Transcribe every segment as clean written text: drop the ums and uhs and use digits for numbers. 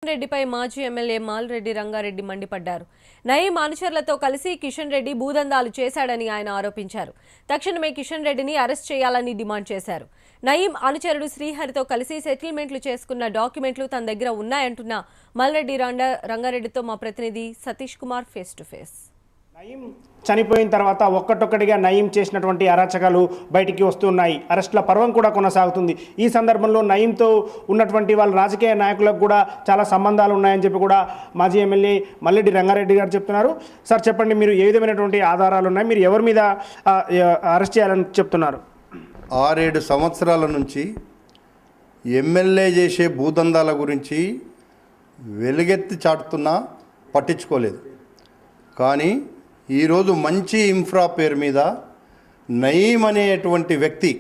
రెడ్డిపై మాజీ ఎమ్మెల్యే మాల్రెడ్డి రంగారెడ్డి మండిపడ్డారు. నయీం అనుచరులతో కలిసి కిషన్ రెడ్డి భూదందాలు చేశాడని ఆయన ఆరోపించారు. తక్షణమే కిషన్ రెడ్డిని అరెస్ట్ చేయాలని డిమాండ్ చేశారు. నయీం అనుచరుడు శ్రీహరితో కలిసి సెటిల్మెంట్లు చేసుకున్న డాక్యుమెంట్లు తన దగ్గర ఉన్నాయంటున్న మాల్రెడ్డి రంగారెడ్డితో మా ప్రతినిధి Satish Kumar face to face. Nayeem చనిపోయిన తర్వాత ఒక్కటొక్కటిగా నయీం చేసినటువంటి అరాచకాలు బయటికి వస్తున్నాయి. అరెస్టుల పర్వం కూడా కొనసాగుతుంది. ఈ సందర్భంలో నయీంతో ఉన్నటువంటి వాళ్ళ రాజకీయ నాయకులకు కూడా చాలా సంబంధాలు ఉన్నాయని చెప్పి కూడా మాజీ ఎమ్మెల్యే మల్లెడ్డి రంగారెడ్డి గారు చెప్తున్నారు. సార్ చెప్పండి, మీరు ఏ విధమైనటువంటి ఆధారాలు ఉన్నాయి, మీరు ఎవరి మీద అరెస్ట్ చేయాలని చెప్తున్నారు? 6-7 సంవత్సరాల నుంచి ఎమ్మెల్యే చేసే భూదందాల గురించి వెలుగెత్తి చాటుతున్నా పట్టించుకోలేదు. కానీ ఈరోజు మంచి ఇన్ఫ్రా పేరు మీద నయీం అనేటువంటి వ్యక్తి,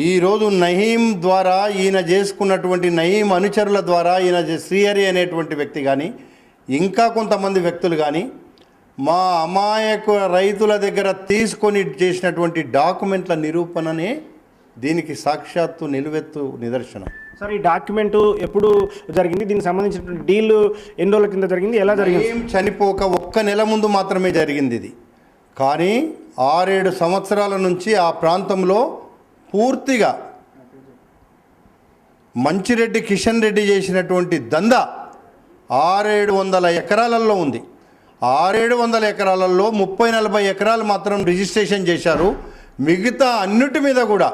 ఈరోజు నయీం ద్వారా ఈయన చేసుకున్నటువంటి నయీం అనుచరుల ద్వారా ఈయన శ్రీహరి అనేటువంటి వ్యక్తి కానీ ఇంకా కొంతమంది వ్యక్తులు కానీ మా అమాయక రైతుల దగ్గర తీసుకొని చేసినటువంటి డాక్యుమెంట్ల నిరూపణనే దీనికి సాక్షాత్తు నిలువెత్తు నిదర్శనం. సార్, ఈ డాక్యుమెంటు ఎప్పుడు జరిగింది? దీనికి సంబంధించినటువంటి డీల్ ఎన్ని రోజుల కింద జరిగింది, ఎలా జరిగింది? ఏం చనిపోక 1 నెల ముందు మాత్రమే జరిగింది ఇది. కానీ 6-7 సంవత్సరాల నుంచి ఆ ప్రాంతంలో పూర్తిగా మంచిరెడ్డి కిషన్ రెడ్డి చేసినటువంటి దందా 600-700 ఎకరాలలో ఉంది. 600-700 ఎకరాలలో 30-40 ఎకరాలు మాత్రం రిజిస్ట్రేషన్ చేశారు. మిగతా అన్నిటి మీద కూడా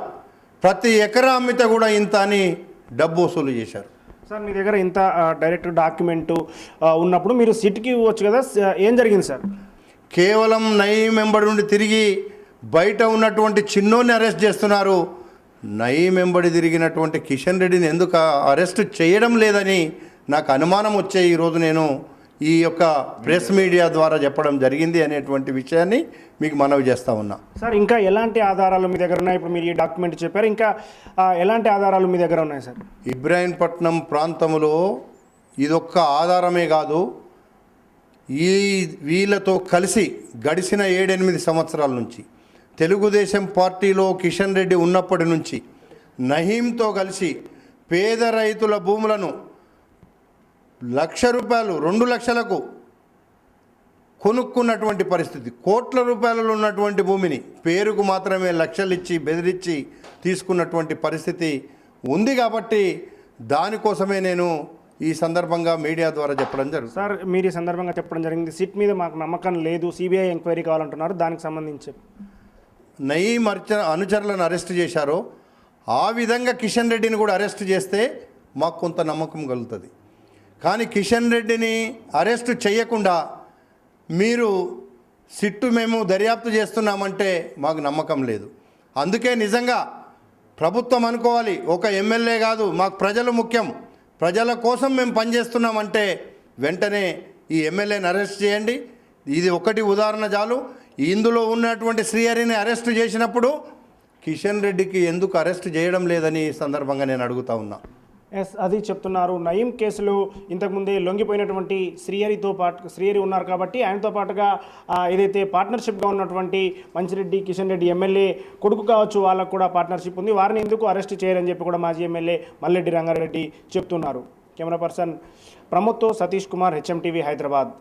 ప్రతి ఎకరా అమ్మితే కూడా ఇంత అని డబ్బు వసూలు చేశారు. సార్, మీ దగ్గర ఇంత డైరెక్ట్ డాక్యుమెంటు ఉన్నప్పుడు మీరు సిట్కి ఇవ్వచ్చు కదా, ఏం జరిగింది సార్? కేవలం నయీం వెంబడి నుండి తిరిగి బయట ఉన్నటువంటి చిన్నోని అరెస్ట్ చేస్తున్నారు. నయీం వెంబడి తిరిగినటువంటి కిషన్ రెడ్డిని ఎందుకు అరెస్ట్ చేయడం లేదని నాకు అనుమానం వచ్చే ఈరోజు నేను ఈ యొక్క ప్రెస్ మీడియా ద్వారా చెప్పడం జరిగింది అనేటువంటి విషయాన్ని మీకు మనవి చేస్తూ ఉన్నా. సార్, ఇంకా ఎలాంటి ఆధారాలు మీ దగ్గర ఉన్నాయి? ఇప్పుడు మీరు ఈ డాక్యుమెంట్ చెప్పారు, ఇంకా ఎలాంటి ఆధారాలు మీ దగ్గర ఉన్నాయి సార్? ఇబ్రాహీంపట్నం ప్రాంతంలో ఇదొక్క ఆధారమే కాదు, వీళ్ళతో కలిసి గడిచిన 7-8 సంవత్సరాల నుంచి తెలుగుదేశం పార్టీలో కిషన్ రెడ్డి ఉన్నప్పటి నుంచి నయీంతో కలిసి పేద రైతుల భూములను ₹1,00,000 2 లక్షలకు కొనుక్కున్నటువంటి పరిస్థితి, కోట్ల రూపాయలలో ఉన్నటువంటి భూమిని పేరుకు మాత్రమే లక్షలు ఇచ్చి బెదిరించి తీసుకున్నటువంటి పరిస్థితి ఉంది. కాబట్టి దానికోసమే నేను ఈ సందర్భంగా మీడియా ద్వారా చెప్పడం జరుగుతుంది. సార్, మీరు ఈ సందర్భంగా చెప్పడం జరిగింది, సిట్ మీద మాకు నమ్మకం లేదు, సిబిఐ ఎంక్వైరీ కావాలంటున్నారు, దానికి సంబంధించి నయీం అనుచరులను అరెస్ట్ చేశారో ఆ విధంగా కిషన్ రెడ్డిని కూడా అరెస్ట్ చేస్తే మాకు కొంత నమ్మకం కలుగుతుంది. కానీ కిషన్ రెడ్డిని అరెస్టు చేయకుండా మీరు సిట్టు మేము దర్యాప్తు చేస్తున్నామంటే మాకు నమ్మకం లేదు. అందుకే నిజంగా ప్రభుత్వం అనుకోవాలి, ఒక ఎమ్మెల్యే కాదు, మాకు ప్రజలు ముఖ్యం, ప్రజల కోసం మేము పనిచేస్తున్నామంటే వెంటనే ఈ ఎమ్మెల్యేని అరెస్ట్ చేయండి. ఇది ఒకటి ఉదాహరణ చాలు. ఇందులో ఉన్నటువంటి శ్రీహరిని అరెస్టు చేసినప్పుడు కిషన్ రెడ్డికి ఎందుకు అరెస్ట్ చేయడం లేదని ఈ సందర్భంగా నేను అడుగుతా ఉన్నా. అది చెప్తున్నారు. నయీం కేసులో ఇంతకుముందే లొంగిపోయినటువంటి శ్రీహరి ఉన్నారు కాబట్టి ఆయనతో పాటుగా ఏదైతే పార్ట్నర్షిప్గా ఉన్నటువంటి మంచిరెడ్డి కిషన్ రెడ్డి ఎమ్మెల్యే కొడుకు కావచ్చు, వాళ్ళకు కూడా పార్ట్నర్షిప్ ఉంది, వారిని ఎందుకు అరెస్ట్ చేయరని చెప్పి కూడా మాజీ ఎమ్మెల్యే మల్లెడ్డి రంగారెడ్డి చెప్తున్నారు. కెమెరా పర్సన్ ప్రమోద్తో సతీష్ కుమార్, HM TV, హైదరాబాద్.